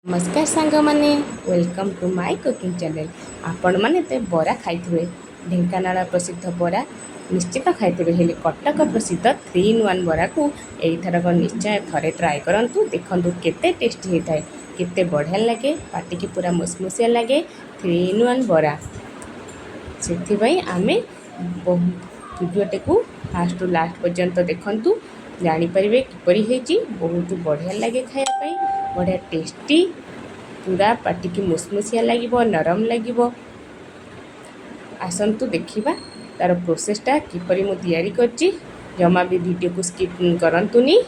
नमस्कार सांग माने welcome to my cooking channel. आपण माने ते बरा खाइथिबे ढेंकानाल प्रसिद्ध बरा निश्चित खाइथिबे हेले कटक प्रसिद्ध 3 in 1 बरा को एई थरक निश्चय थरे ट्राए करंतु देखंतु केते टेस्टी हेताए केते बढ़िया लागे पाटी की पूरा मुसमुसिया लागे 3 in 1 बरा सेथि भाई आमे वीडियोटे को फास्ट टू लास्ट पर्यंत देखंतु जानी परिबे किपरि हेची बहुत बढ़िया लागे खाया पई बढ़िया टेस्टी पूरा पाटी की मुसमुसिया लगे नरम लगे। आसतु देखा तार प्रोसेसटा किपरि मु तैयारी करछि जमा भी वीडियो को स्किप करंतुनी।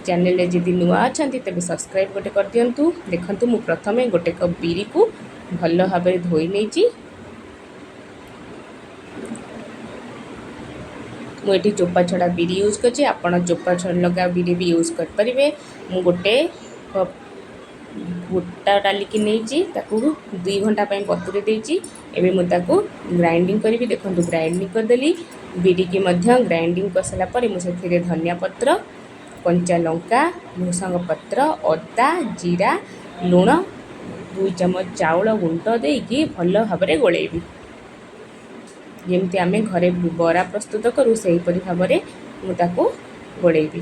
चैनल जदि नुआ अच्छा तेज सब्सक्राइब गोटे कर दिंतु। देखंतु मु प्रथमे गोटे कप बिरी को भल भाव धोई नहीं मुझे चोपा छड़ा बिरी यूज करछि आपण चोपा छड़ लगा बिरी भी यूज कर परिबे। मु गोटे कप बुटा डाली की नहीं ताकू 2 घंटा बतुरे देछि एबे मु ताकू ग्राइंडिंग करी देखंतु ग्राइंडिंग कर देली बिरी की मध्य ग्राइंडिंग कर साला पर मु सेथिरे धनिया पत्र कंचा लंका भृसंग पत्र अदा जीरा लुण 2 चम्मच चाउल गुंड देकी भल भाव गोलेबी जमती आम घरे बरा प्रस्तुत करूँ से भाव में मुझे गोलेबी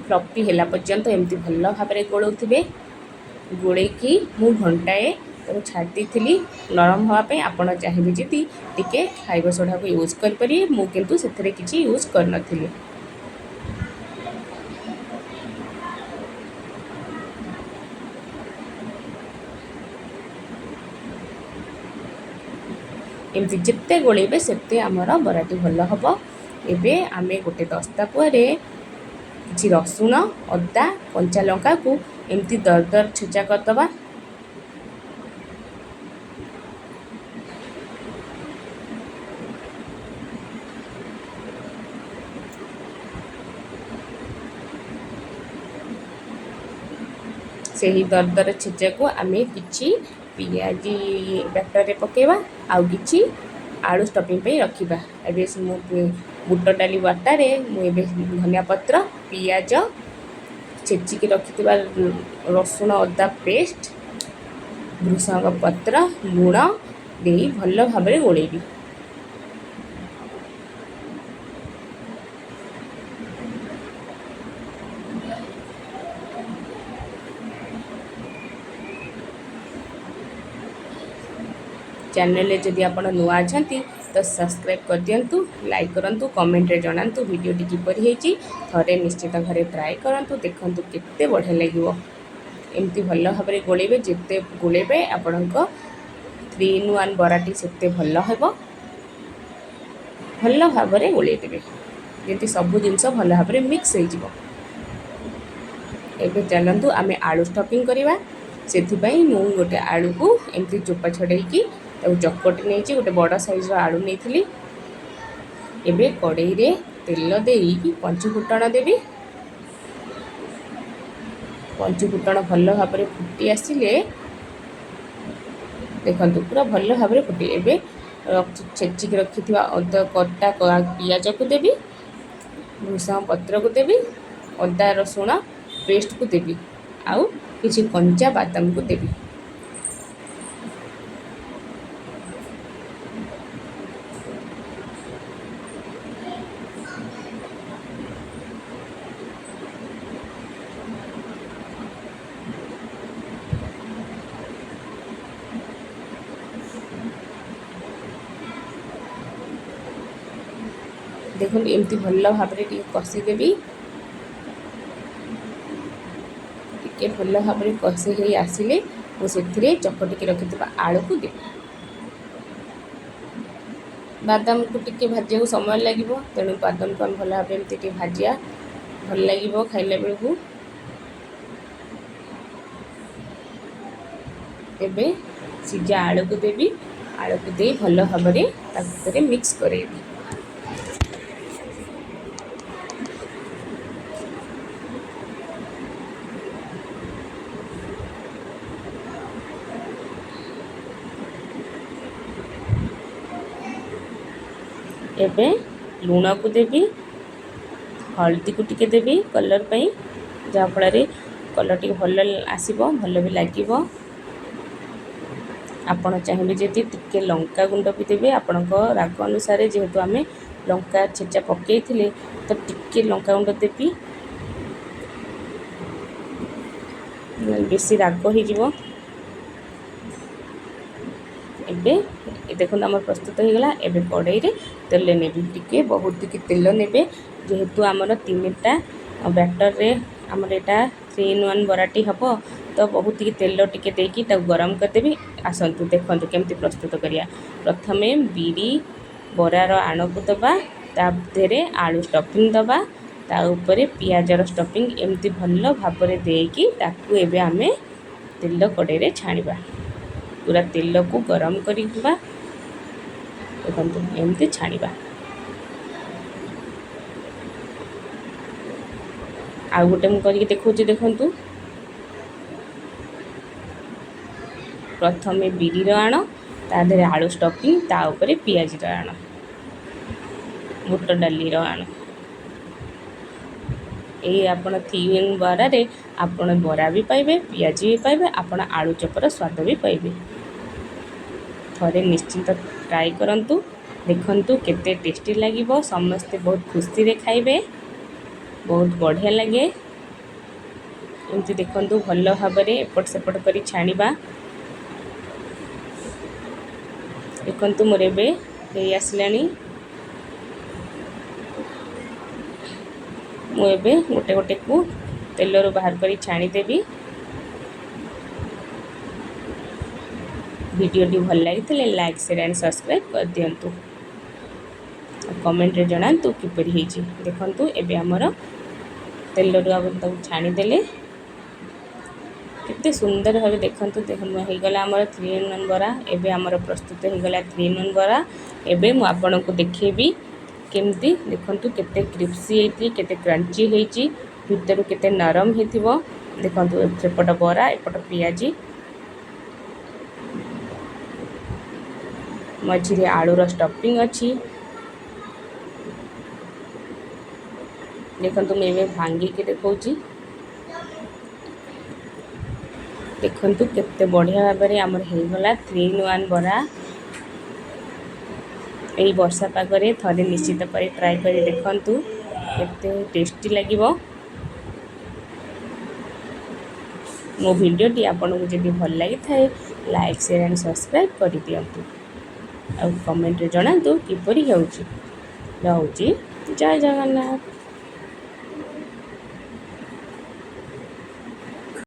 फ्लफी है पर्यंत एमती भल भाव में गोलौथे गोले मु घंटाए तो छाड़ी थी नरम हाँपाई आपड़ चाहिए जी टे खाइबा सोडा को यूज करें मु किंतु से किसी यूज कर नथिली। एमती जिते गोलेबे सेते आमर बराटी भल हम। एबे आमे गोटे दस्ता पुआरे किसी रसुण अदा कंचा लंका को एमती दरदर छेचा करदबा से ही दरदर छेचा को आमे किछि पियाजी बैटर पकेबा आउ किछि आलू स्टफिंग पे रखिबा। एबे मु बुट डाली बाटारे मु धनिया पत्र पियाज छेचिकी रखिथिबा रसुण अदा पेस्ट भृसंग पत्र लुण दे भल भाव में गोलेबी। चैनल जदि आप नुआ अच्छा तो सब्सक्राइब कर दिंतु लाइक करूँ कमेंट रे जनातु वीडियो किपर होती थे निश्चित घरे ट्राए करूँ देखूँ केते बढ़िया लगे एमती भल भाव में गोलेबे जिते गोलेबे आपण 3 in 1 बराटी से भल हम भल भाव में गोलेदेवे जमी सबू जिनस भल भाव में मिक्स हो। एबे चलतु आम आलू स्टफिंग करवा से मु गोटे आलू को एमती चोपा छड़ेकी चकटी नहीं गोटे बड़ साइज आलू नहीं एबे कड़ई रे तेल देई पंचफुटण देवी पंचफुटण भल भाव में फुटी आसिले देखंतु पूरा भल भाव में फुटी एबे छेचिक रखि अदा कटा पियाज को देवी भृसंग पत्र को देवी अदा रसुण पेस्ट को देवी आउ किछि कंचा बादाम को देवी। देखो एमती भल भाव में कषिदेवी टे भल भाव में कषि हो आसिले मुझे चकटिकी रखि आलू को दे बादाम को टिके भाजा समय लगे तेणु बादाम को भल भाव में भाजा भल लगे खाइला बेलू। एबे सीजा आलू को देवी आलू को दे भल भाव में मिक्स करेबी। एबे लुण को देवी हल्दी को टिके देवी कलर पाई जहाँफल कलर टी भल आसो भल भी लगे। आपण चाहिए जदि टिके लंका गुंड भी देवे आपण राग अनुसार जेहेतु आम लंका छेचा पकई तो टिके लंका गुंड देवी बेसी राग हो। एबे देखो आम प्रस्तुत हो गला। एबे कड़ाई रे तेल नेबी टिके बहुत टिके तेल नेबे जेहेतु आमर 3टा बैटर रे आमर एटा 3-in-1 बराटी हम तो बहुत टिके तेल टिके देकी गरम करदेवी। आसतु देखु केमती प्रस्तुत करिया। प्रथमे बिरी बरार आण को दबा ताधे आलू स्टफिंग दबा ता ऊपर पियाजर स्टफिंग एमती भल भाव में देकी ताकू एबे आमे तेल कड़ाई रे छाणिबा। पूरा तेल को गरम करिबा देखंतु एमती छाणिबा। आ गोटे मु करिक देखौछि देखंतु। प्रथमे बिरी आण ताधे आलू स्टफिंग ता ऊपर पियाज आण बुट डाली आण ये आपण 3-in-1 बरा रे आपण बरा भी पाइबे पियाज भी पाइबे आपण आलू चपर स्वाद भी पाइबे। थरे निश्चिंत ट्राई करंतु देखंतु केते टेस्टी लागिबो। समस्ते बहुत खुशी रे खाइबे बहुत बढ़िया लगे। एमती देखंतु भल भाव में एपट सेपट करी छाणिबा। देखंतु मोर एबे हे आसलानी। मु एबे गोटे गोटे को तेल रो बाहर करी छाणी देबी। वीडियो टी भल लगी लाइक शेयर एंड सब्सक्राइब कर दियंतु। कमेंट रे जणांतु किपरि हेछि। देखंतु एबे हमर तेल रो अब छाणी देले कितने सुंदर भाव देखंतु हो गला हमर 3-in-1 बरा। एबे हमर प्रस्तुत हो गला 3-in-1 बरा। एबे मु आपन को देखेबी केमती देखंतु केते क्रिस्पी हेति केते क्रंची हेछि भितर केते नरम हेतिबो। देखंतु सेपट बरा एपट पियाजी मझिरे आलूर स्टफिंग अच्छी। देखंतु मैं भांगी के देखौछि। देखंतु केते बढ़िया भाव में आमर हो गला 3-in-1 बरा। यही वर्षा पागरे थरे निश्चित पर ट्राई कर देखंतु केते टेस्टी लागिबो। मो वीडियो टी आपन को जदि भल लगी थाए लाइक शेयर एंड सब्सक्राइब कर दियंतु। आ कमेंट रे जणांतु किपरि हेउछि। रहउछि जय जगन्नाथ।